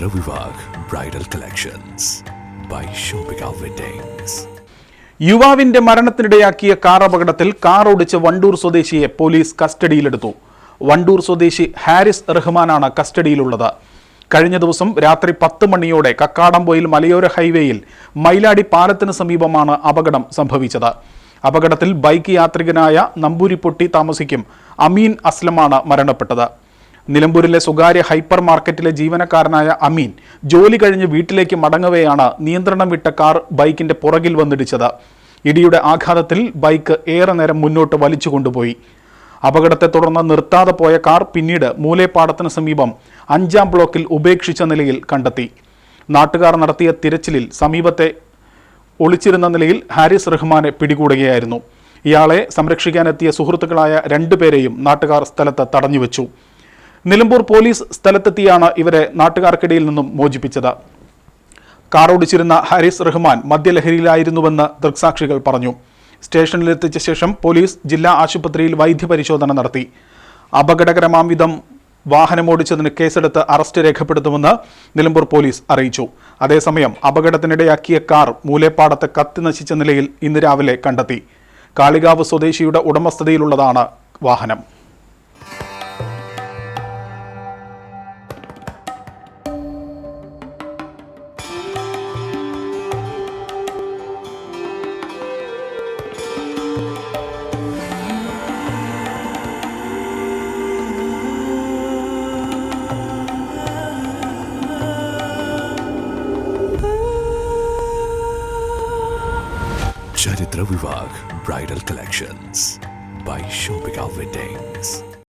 ചരിത്രവിവാഹ് bridal collections by Shoppika weddings. യുവാവിന്റെ മരണത്തിനിടയാക്കിയ car അപകടത്തിൽ കാർ ഓടിച്ച വണ്ടൂർ സ്വദേശിയെ പോലീസ് കസ്റ്റഡിയിലെടുത്തു. വണ്ടൂർ സ്വദേശി ഹാരിസ് റഹ്മാനാണ് കസ്റ്റഡിയിലുള്ളത്. കഴിഞ്ഞ ദിവസം രാത്രി 10 മണിയോടെ കക്കാടംപൊയിൽ മലയോര ഹൈവേയിൽ മൈലാടി പാലത്തിന് സമീപമാണ് അപകടം സംഭവിച്ചത്. അപകടത്തിൽ ബൈക്ക് യാത്രികനായ നമ്പൂരിപ്പൊട്ടി താമസിക്കും അമീൻ അസ്ലമാണ് മരണപ്പെട്ടത്. നിലമ്പൂരിലെ സ്വകാര്യ ഹൈപ്പർ മാർക്കറ്റിലെ ജീവനക്കാരനായ അമീൻ ജോലി കഴിഞ്ഞ് വീട്ടിലേക്ക് മടങ്ങവെയാണ് നിയന്ത്രണം വിട്ട കാർ ബൈക്കിന്റെ പുറകിൽ വന്നിടിച്ചത്. ഇടിയുടെ ആഘാതത്തിൽ ബൈക്ക് ഏറെ നേരം മുന്നോട്ട് വലിച്ചു കൊണ്ടുപോയി. അപകടത്തെ തുടർന്ന് നിർത്താതെ പോയ കാർ പിന്നീട് മൂലേപ്പാടത്തിന് സമീപം 5-ാം ബ്ലോക്കിൽ ഉപേക്ഷിച്ച നിലയിൽ കണ്ടെത്തി. നാട്ടുകാർ നടത്തിയ തിരച്ചിലിൽ സമീപത്തെ ഒളിച്ചിരുന്ന നിലയിൽ ഹാരിസ് റഹ്മാനെ പിടികൂടുകയായിരുന്നു. ഇയാളെ സംരക്ഷിക്കാനെത്തിയ സുഹൃത്തുക്കളായ 2 പേരെയും നാട്ടുകാർ സ്ഥലത്ത് തടഞ്ഞുവെച്ചു. നിലമ്പൂർ പോലീസ് സ്ഥലത്തെത്തിയാണ് ഇവരെ നാട്ടുകാർക്കിടയിൽ നിന്നും മോചിപ്പിച്ചത്. കാർ ഓടിച്ചിരുന്ന ഹാരിസ് റഹ്മാൻ മദ്യലഹരിയിലായിരുന്നുവെന്ന് ദൃക്സാക്ഷികൾ പറഞ്ഞു. സ്റ്റേഷനിലെത്തിച്ച ശേഷം പോലീസ് ജില്ലാ ആശുപത്രിയിൽ വൈദ്യപരിശോധന നടത്തി. അപകടകരമാം വിധം വാഹനമോടിച്ചതിന് കേസെടുത്ത് അറസ്റ്റ് രേഖപ്പെടുത്തുമെന്ന് നിലമ്പൂർ പോലീസ് അറിയിച്ചു. അതേസമയം അപകടത്തിനിടയാക്കിയ കാർ മൂലേപ്പാടത്ത് കത്തി നശിച്ച നിലയിൽ ഇന്ന് രാവിലെ കണ്ടെത്തി. കാളികാവ് സ്വദേശിയുടെ ഉടമസ്ഥതയിലുള്ളതാണ് വാഹനം. Charithravivah bridal collections by Shoppika weddings.